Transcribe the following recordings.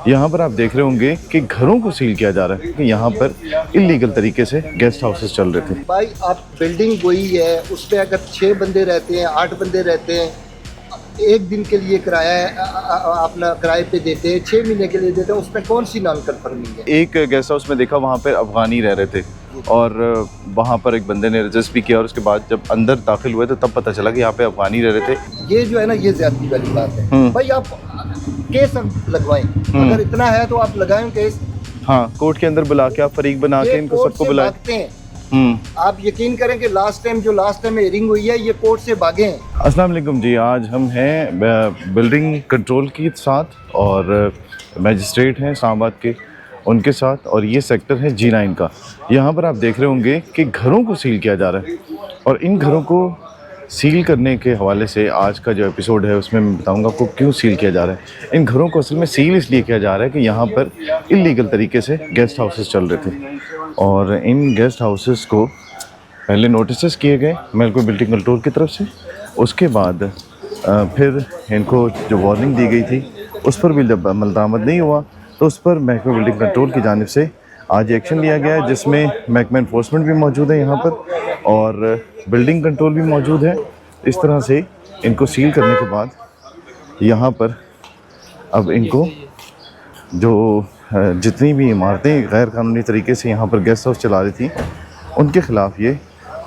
यहाँ पर आप देख रहे होंगे कि घरों को सील किया जा रहा है कि यहाँ पर इलीगल तरीके से गेस्ट हाउसेस चल रहे थे। भाई आप बिल्डिंग वही है, उस पर अगर 6 बंदे रहते हैं, 8 बंदे रहते हैं, एक दिन के लिए किराया अपना किराए पे देते हैं, 6 महीने के लिए देते हैं, उसमें कौन सी नॉन कन्फर्मिंग है? एक गेस्ट हाउस में देखा वहाँ पर अफगानी रह रहे थे और वहाँ पर एक बंदे ने रजिस्ट भी किया और उसके बाद जब अंदर दाखिल हुए तो तब पता चला कि यहाँ पे अफगानी रह रहे थे। ये जो है ना, ये ज्यादती वाली बात है। भाई आप केस लगवाएं, अगर इतना है तो आप लगाएं केस। हाँ, कोर्ट के अंदर बुला के आप फरीक बना के इनको सबको बुलाएं। आप यकीन करें कि लास्ट टाइम हियरिंग हुई है, ये कोर्ट से भागे हैं। अस्सलाम वालेकुम जी, आज हम हैं बिल्डिंग कंट्रोल के साथ और मैजिस्ट्रेट हैं इस्लामाबाद के, उनके साथ, और ये सेक्टर है G9 का। यहाँ पर आप देख रहे होंगे कि घरों को सील किया जा रहा है और इन घरों को सील करने के हवाले से आज का जो एपिसोड है उसमें मैं बताऊंगा आपको क्यों सील किया जा रहा है। इन घरों को असल में सील इसलिए किया जा रहा है कि यहाँ पर इलीगल तरीके से गेस्ट हाउसेस चल रहे थे और इन गेस्ट हाउसेस को पहले नोटिस किए गए महकमा बिल्डिंग कंट्रोल की तरफ से। उसके बाद फिर इनको जो वार्निंग दी गई थी उस पर भी जब अमल दरामद नहीं हुआ तो उस पर महकमा बिल्डिंग कंट्रोल की जानिब से आज एक्शन लिया गया है, जिसमें महकमा इन्फोर्समेंट भी मौजूद है यहाँ पर और बिल्डिंग कंट्रोल भी मौजूद है। इस तरह से इनको सील करने के बाद यहाँ पर अब इनको जो जितनी भी इमारतें गैर कानूनी तरीके से यहाँ पर गेस्ट हाउस चला रही थी उनके ख़िलाफ़ ये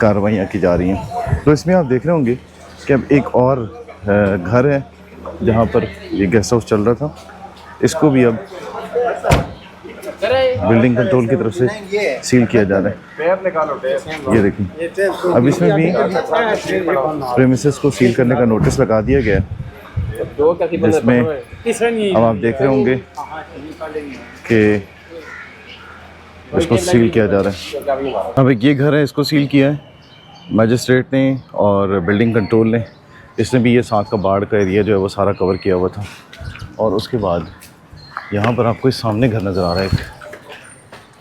कार्रवाइयाँ की जा रही हैं। तो इसमें आप देख रहे होंगे कि अब एक और घर है जहाँ पर ये गेस्ट हाउस चल रहा था, इसको भी अब बिल्डिंग कंट्रोल की तरफ से सील किया जा रहा है। ये देखिए, अब इसमें भी प्रेमिसेस को सील करने का नोटिस लगा दिया गया है, जिसमें अब आप देख रहे होंगे कि इसको सील किया जा रहा है। अब एक ये घर है, इसको सील किया है मैजिस्ट्रेट ने और बिल्डिंग कंट्रोल ने। इसने भी ये साथ का बाढ़ का एरिया जो है वो सारा कवर किया हुआ था। और उसके बाद यहाँ पर आपको इस सामने घर नज़र आ रहा है एक,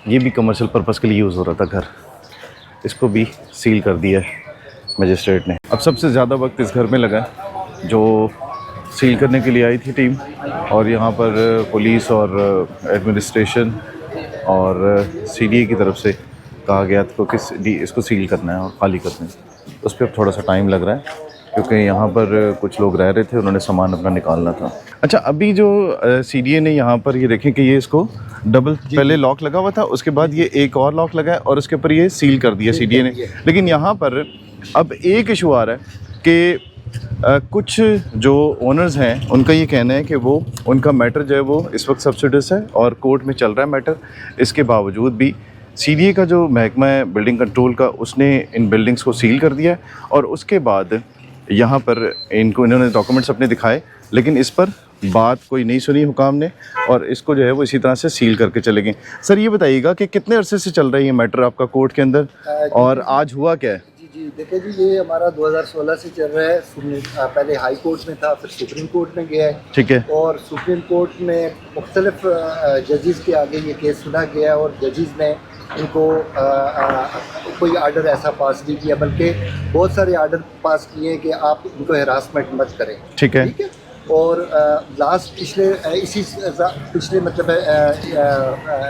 ये भी कमर्शियल पर्पज़ के लिए यूज़ हो रहा था घर, इसको भी सील कर दिया है मैजिस्ट्रेट ने। अब सबसे ज़्यादा वक्त इस घर में लगा जो सील करने के लिए आई थी टीम, और यहाँ पर पुलिस और एडमिनिस्ट्रेशन और CDA की तरफ से कहा गया था कि इसको सील करना है और खाली करना है। उस पर अब थोड़ा सा टाइम लग रहा है क्योंकि यहाँ पर कुछ लोग रह रहे थे, उन्होंने सामान अपना निकालना था। अच्छा, अभी जो CDA ने यहाँ पर ये देखें कि ये इसको डबल पहले लॉक लगा हुआ था, उसके बाद ये एक और लॉक लगा है और उसके ऊपर ये सील कर दिया CDA ने। लेकिन यहाँ पर अब एक इशू आ रहा है कि कुछ जो ओनर्स हैं उनका ये कहना है कि वो उनका मैटर जो है वो इस वक्त सब्सिडियस है और कोर्ट में चल रहा है मैटर। इसके बावजूद भी CDA का जो महकमा है बिल्डिंग कंट्रोल का, उसने इन बिल्डिंग्स को सील कर दिया और उसके बाद यहाँ पर इन्होंने डॉक्यूमेंट्स अपने दिखाए, लेकिन इस पर बात कोई नहीं सुनी हुकाम ने और इसको जो है वो इसी तरह से सील करके चले गए। सर, ये बताइएगा कि कितने अरसे से चल रहा है ये मैटर आपका कोर्ट के अंदर और आज हुआ क्या है? जी देखिए जी, ये हमारा 2016 से चल रहा है। पहले हाई कोर्ट में था, फिर सुप्रीम कोर्ट में गया है। ठीक है। और सुप्रीम कोर्ट में मुख्तलिफ जजेस के आगे ये केस सुना गया और जजेस ने इनको कोई आर्डर ऐसा पास नहीं किया, बल्कि बहुत सारे आर्डर पास किए हैं कि आप इनको हरासमेंट मत करें। ठीक है। और लास्ट पिछले मतलब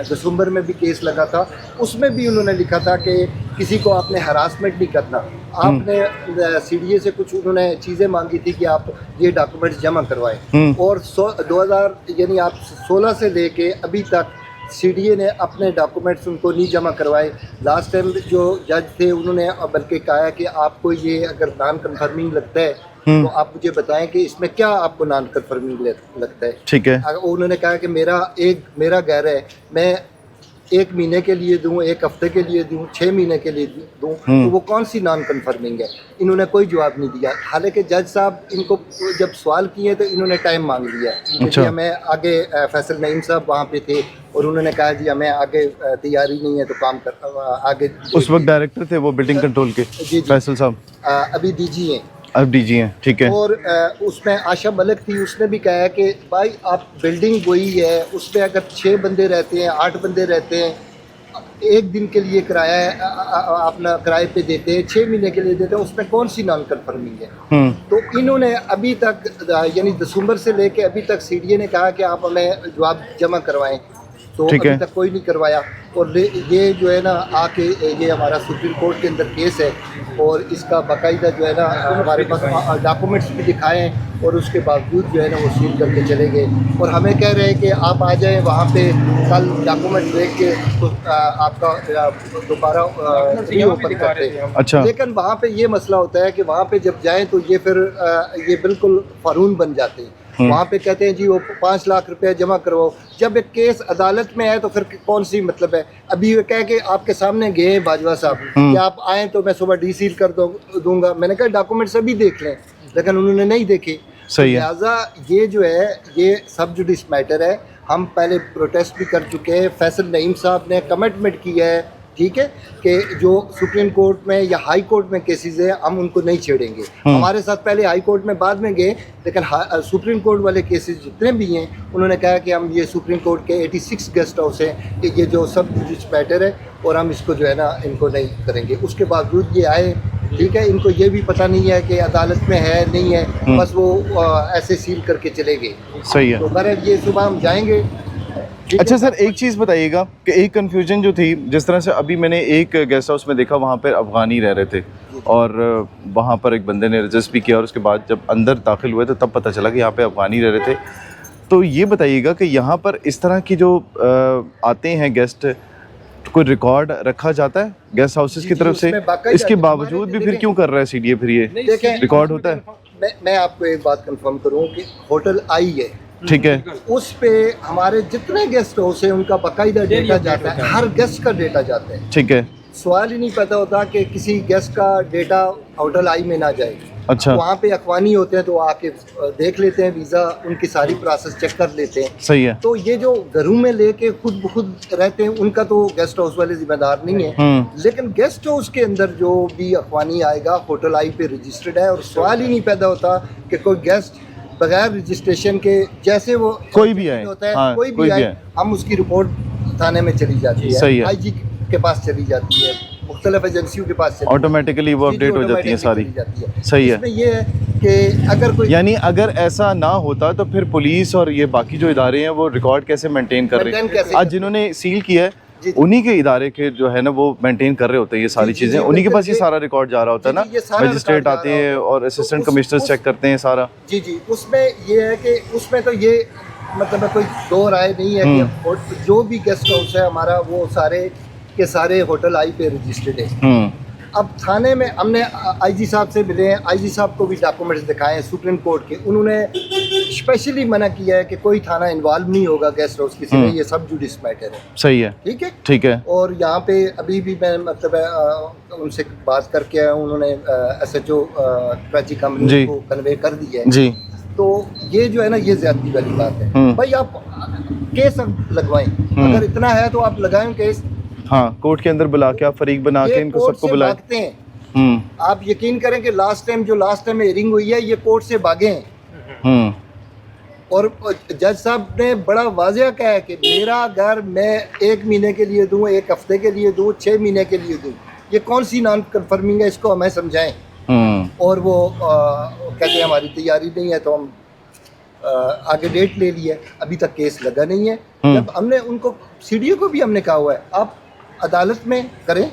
दिसंबर में भी केस लगा था, उसमें भी उन्होंने लिखा था कि किसी को आपने हरासमेंट नहीं करना। आपने CDA से कुछ उन्होंने चीज़ें मांगी थी कि आप ये डॉक्यूमेंट्स जमा करवाएं और 2000 यानी आप 16 से लेके अभी तक CDA ने अपने डॉक्यूमेंट्स उनको नहीं जमा करवाए। लास्ट टाइम जो जज थे उन्होंने बल्कि कहा कि आपको ये अगर नॉन कन्फर्मिंग लगता है तो आप मुझे बताएं कि इसमें क्या आपको नॉन कन्फर्मिंग लगता है। ठीक है। उन्होंने कहा कि मेरा घर है, मैं 1 महीने के लिए दूं, 1 हफ्ते के लिए दूं, 6 महीने के लिए दूं, तो वो कौन सी नॉन कन्फर्मिंग है? इन्होंने कोई जवाब नहीं दिया। हालांकि जज साहब इनको जब सवाल किए तो इन्होंने टाइम मांग लिया। अच्छा। हमें आगे फैसल नईम साहब वहाँ पे थे और उन्होंने कहा जी हमें आगे तैयारी नहीं है तो काम कर आगे। उस वक्त डायरेक्टर थे वो बिल्डिंग कंट्रोल के फैसल साहब, अभी DG हैं। अब DG हैं। ठीक है। और उसमें आशा मलिक थी, उसने भी कहा कि भाई आप बिल्डिंग वही है, उस पर अगर 6 बंदे रहते हैं, 8 बंदे रहते हैं, 1 दिन के लिए किराया अपना किराए पे देते हैं, 6 महीने के लिए देते हैं, उसमें कौन सी नॉन कन्फर्मिंग है? तो इन्होंने अभी तक यानी दिसंबर से लेके अभी तक सीडीए ने कहा कि आप हमें जवाब जमा करवाएं, तो अभी तक कोई नहीं करवाया। और ये जो है ना आके ये हमारा सुप्रीम कोर्ट के अंदर केस है और इसका बाकायदा जो है ना हमारे पास डॉक्यूमेंट्स भी दिखाए हैं और उसके बावजूद जो है ना वो सील करके चले गए और हमें कह रहे हैं कि आप आ जाएं वहाँ पे कल डॉक्यूमेंट देख के तो आपका दोबारा रीओपन करते हैं। अच्छा। लेकिन वहाँ पे ये मसला होता है कि वहाँ पे जब जाएँ तो ये फिर ये बिल्कुल फ़ारून बन जाते हैं। वहाँ पे कहते हैं जी वो 5 लाख रुपए जमा करवाओ। जब एक केस अदालत में है तो फिर कौन सी मतलब है? अभी ये कह के आपके सामने गए बाजवा साहब कि आप आए तो मैं सुबह डीसील कर दूंगा। मैंने कहा डॉक्यूमेंट्स अभी देख लें, लेकिन उन्होंने नहीं देखे। सही है। लिहाजा ये जो है ये सब जुडिस मैटर है। हम पहले प्रोटेस्ट भी कर चुके हैं। फैसल नईम साहब ने कमिटमेंट किया है, ठीक है, कि जो सुप्रीम कोर्ट में या हाई कोर्ट में केसेस है हम उनको नहीं छेड़ेंगे। हमारे साथ पहले हाई कोर्ट में बाद में गए, लेकिन सुप्रीम कोर्ट वाले केसेस जितने भी हैं उन्होंने कहा कि हम ये सुप्रीम कोर्ट के 86 गेस्ट हाउस हैं कि ये जो सब जुडिस मैटर है और हम इसको जो है ना इनको नहीं करेंगे। उसके बावजूद ये आए, ठीक है, इनको ये भी पता नहीं है कि अदालत में है नहीं है, बस वो ऐसे सील करके चले गए। सही है। तो बहर ये सुबह हम जाएंगे। अच्छा सर, एक चीज़ बताइएगा कि एक कन्फ्यूजन जो थी, जिस तरह से अभी मैंने एक गेस्ट हाउस में देखा वहाँ पर अफ़गानी रह रहे थे और वहाँ पर एक बंदे ने रजिस्ट भी किया और उसके बाद जब अंदर दाखिल हुए तो तब पता चला कि यहाँ पे अफ़गानी रह रहे थे। तो ये बताइएगा कि यहाँ पर इस तरह की जो आते हैं गेस्ट, तो कोई रिकॉर्ड रखा जाता है गेस्ट हाउसेस की तरफ से? इसके बावजूद भी फिर क्यों कर रहा है सीडीए? फिर ये रिकॉर्ड होता है? मैं आपको एक बात कंफर्म करूँ कि होटल आई है, ठीक है, उस पे हमारे जितने गेस्ट हाउस है उनका बाकायदा डेटा जाता है, हर गेस्ट का डेटा जाता है, ठीक है। सवाल ही नहीं पैदा होता कि किसी गेस्ट का डेटा होटल आई में ना जाए। अच्छा। वहाँ पे अखवानी होते हैं तो आके देख लेते हैं, वीज़ा उनकी सारी प्रोसेस चेक कर लेते हैं। सही है। तो ये जो घरों में लेके खुद ब खुद रहते हैं उनका तो गेस्ट हाउस वाले जिम्मेदार नहीं है, लेकिन गेस्ट हाउस के अंदर जो भी अखवानी आएगा होटल आई पे रजिस्टर्ड है और सवाल ही नहीं पैदा होता कि कोई गेस्ट बगैर रजिस्ट्रेशन के जैसे वो कोई भी आए होता है, हाँ, कोई भी आए, हम उसकी रिपोर्ट थाने में चली जाती है, सही है। IG के पास चली जाती है, मुख्तलिफ एजेंसियों के पास ऑटोमेटिकली वो अपडेट हो जाती है सारी। सही है। इसमें ये है कि अगर कोई यानी अगर ऐसा ना होता तो फिर पुलिस और ये बाकी जो इदारे हैं वो रिकॉर्ड कैसे मेंटेन कर रहे हैं? आज जिन्होंने सील किया है उन्हीं के इदारे के जो है ना वो मेंटेन कर रहे होते हैं ये सारी चीज़ें, उन्हीं के पास ये सारा रिकॉर्ड जा रहा होता है ना, मजिस्ट्रेट आते हैं और असिस्टेंट कमिश्नर चेक करते हैं सारा। जी जी, उसमें ये है कि उसमें तो ये मतलब कोई दो राय नहीं है कि जो भी गेस्ट हाउस है हमारा वो सारे के सारे होटल आई पे रजिस्टर्ड है। अब थाने में हमने IG साहब से मिले हैं, IG साहब को भी डॉक्यूमेंट्स दिखाए हैं सुप्रीम कोर्ट के, उन्होंने स्पेशली मना किया है कि कोई थाना इन्वॉल्व नहीं होगा गेस्ट हाउस किसी में, ये सब जुडिस मैटर है। सही है, ठीक है, ठीक है। और यहाँ पे अभी भी मैं मतलब उनसे बात करके आया हूँ, उन्होंने SHO कराची कंपनी को कन्वे कर दिया है जी। तो ये जो है ना ये ज्यादती वाली बात है भाई, आप केस लगवाएं, अगर इतना है तो आप लगाएं केस। हाँ, कोर्ट के अंदर बुला के आप फरीक बना के इनको सबको बुलाते हैं। आप यकीन करें कि लास्ट टाइम हियरिंग हुई है ये कोर्ट से भागे हैं और जज साहब ने बड़ा वाज़ेह कहा है कि मेरा घर मैं 1 महीने के लिए दूं, 1 हफ्ते के लिए दूं, 6 महीने के लिए दूं, ये कौन सी नॉन कन्फर्मिंग है, इसको हमें समझाएं। और वो कहते हैं हमारी तैयारी नहीं है तो हम आगे डेट ले ली है, अभी तक केस लगा नहीं है। जब हमने उनको सीडीओ को भी हमने कहा हुआ है आप अदालत में करें,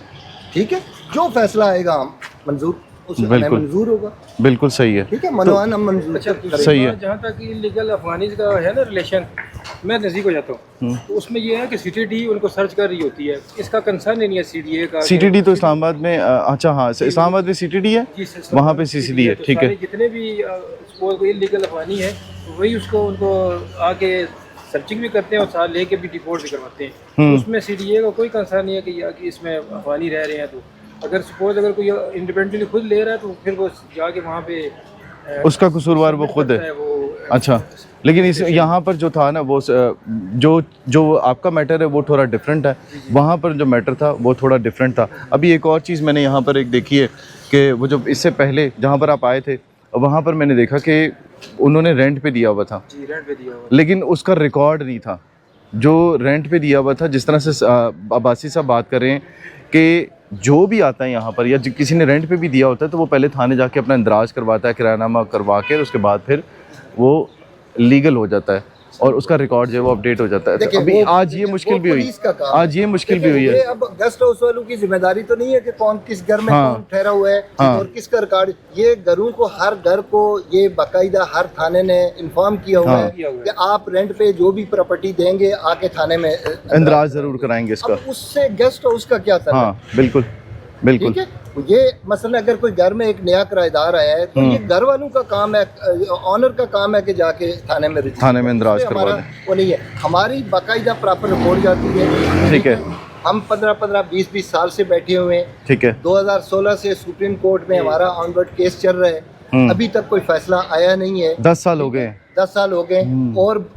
ठीक है, जो फैसला आएगा हम मंजूर मंजूर होगा। बिल्कुल सही है, ठीक है, मनोवान हम मंजूर सही है। जहाँ तक इलीगल अफगानी का है ना रिलेशन, मैं नज़दीक हो जाता हूँ तो उसमें ये है कि CTD उनको सर्च कर रही होती है, इसका कंसर्न नहीं है CDA का। CTD तो इस्लामाबाद में अच्छा हाँ, इस्लामाबाद में CTD है, वहाँ पे CCD है, ठीक है। जितने भी सपोज कोई इलीगल अफगानी है वही उनको आके सर्चिंग भी करते हैं और साथ लेके भी डिपोर्ट भी करवाते हैं। उसमें CDA का कोई कंसर्न नहीं है कि इसमें अफगानी रह रहे हैं। तो अगर सपोज अगर कोई इंडिपेंडेंटली खुद ले रहा है तो फिर वो जाके वहाँ पे उसका कसूरवार वो खुद है। अच्छा, लेकिन इस यहाँ पर जो था ना वो जो आपका मैटर है वो थोड़ा डिफरेंट है, वहाँ पर जो मैटर था वो थोड़ा डिफरेंट था। अभी एक और चीज़ मैंने यहाँ पर एक देखी है कि वो जो इससे पहले जहाँ पर आप आए थे वहाँ पर मैंने देखा कि उन्होंने रेंट पे दिया हुआ था, जी रेंट पे दिया हुआ, लेकिन उसका रिकॉर्ड नहीं था। जो रेंट पे दिया हुआ था, जिस तरह से अब्बासी साहब बात कर रहे हैं कि जो भी आता है यहाँ पर या किसी ने रेंट पे भी दिया होता है तो वो पहले थाने जाके अपना इंदराज करवाता है, किरायानामा करवा के, उसके बाद फिर वो लीगल हो जाता है और उसका रिकॉर्ड जो है वो अपडेट हो जाता है। तो अभी आज ये मुश्किल भी हुई, आज ये मुश्किल भी हुई है। अब गेस्ट हाउस वालों की जिम्मेदारी तो नहीं है कि कौन किस घर में कौन ठहरा हुआ है और किसका रिकॉर्ड। ये घरों को, हर घर को ये बाकायदा हर थाने ने इन्फॉर्म किया हुआ है कि आप रेंट पे जो भी प्रॉपर्टी देंगे आके थाने में इंदराज जरूर कराएंगे इसका। अब उससे गेस्ट हाउस का क्या था? हाँ बिल्कुल बिल्कुल। ठीक है, ये मसलन अगर कोई घर में एक नया किराएदार आया है तो ये घर वालों का काम है, ऑनर का काम है कि जाके थाने में इंदराज करवा दें। वो नहीं है, हमारी बाकायदा प्रॉपर रिपोर्ट जाती है। ठीक है, हम 15-15, 20-20 साल से बैठे हुए हैं। ठीक है, 2016 से सुप्रीम कोर्ट में हमारा ऑनवर्ड केस चल रहा है, अभी तक कोई फैसला आया नहीं है। 10 साल हो गए, 10 साल हो गए। और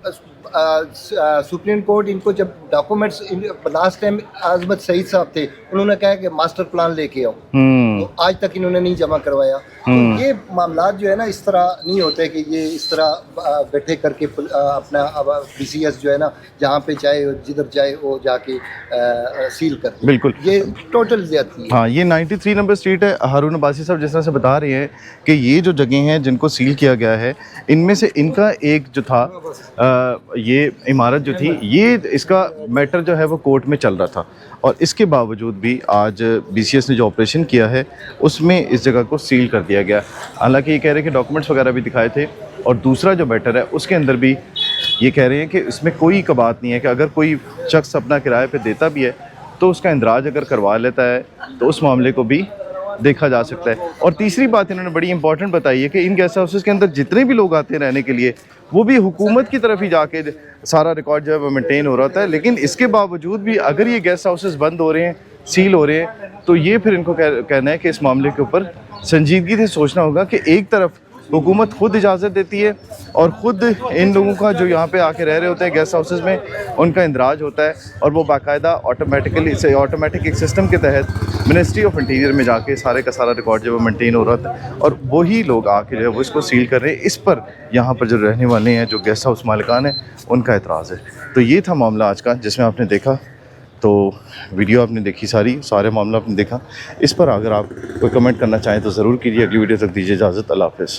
सुप्रीम कोर्ट इनको जब डॉक्यूमेंट्स, लास्ट टाइम आजमत सईद साहब थे, उन्होंने कहा कि मास्टर प्लान लेके आओ, तो आज तक इन्होंने नहीं जमा करवाया। तो ये मामला जो है ना इस तरह नहीं होते कि ये इस तरह बैठे करके अपना BCS जो है ना जहाँ पे चाहे जिधर चाहे वो जाके सील कर। बिल्कुल, ये टोटल ज्यादती है। हाँ, ये 93 नंबर स्ट्रीट है। हारून अब्बासी साहब जिस तरह से बता रहे हैं कि ये जो जगह हैं जिनको सील किया गया है, इनमें से इनका एक जो था ये इमारत जो थी, ये इसका मैटर जो है वो कोर्ट में चल रहा था और इसके बावजूद भी आज BCS ने जो ऑपरेशन किया है उसमें इस जगह को सील कर दिया गया। हालांकि ये कह रहे हैं कि डॉक्यूमेंट्स वगैरह भी दिखाए थे और दूसरा जो मैटर है उसके अंदर भी ये कह रहे हैं कि इसमें कोई कबात नहीं है कि अगर कोई शख्स अपना किराए पे देता भी है तो उसका इंदराज अगर करवा लेता है तो उस मामले को भी देखा जा सकता है। और तीसरी बात इन्होंने बड़ी इंपॉर्टेंट बताई है कि इन गेस्ट हाउसेस के अंदर जितने भी लोग आते हैं रहने के लिए वो भी हुकूमत की तरफ ही जाके सारा रिकॉर्ड जो है वो मेंटेन हो रहा था। लेकिन इसके बावजूद भी अगर ये गेस्ट हाउसेस बंद हो रहे हैं, सील हो रहे हैं, तो ये फिर इनको कहना है कि इस मामले के ऊपर संजीदगी से सोचना होगा कि एक तरफ हुकूमत खुद इजाज़त देती है और ख़ुद इन लोगों का जो यहाँ पे आके रह रहे होते हैं गेस्ट हाउसेस में, उनका इंदराज होता है और वो बाकायदा ऑटोमेटिक एक सिस्टम के तहत मिनिस्ट्री ऑफ इंटीरियर में जाके सारे का सारा रिकॉर्ड जो है मेंटेन हो रहा था और वही लोग आके जो है वो इसको सील कर रहे हैं। इस पर यहाँ पर जो रहने वाले हैं, जो गेस्ट हाउस मालिकान हैं, उनका एतराज़ है। तो ये था मामला आज का जिसमें आपने देखा, तो वीडियो आपने देखी, सारे मामला आपने देखा। इस पर अगर आप कोई कमेंट करना चाहें तो ज़रूर कीजिए। अगली वीडियो तक दीजिए इजाज़त। अल्लाह हाफ़िज़।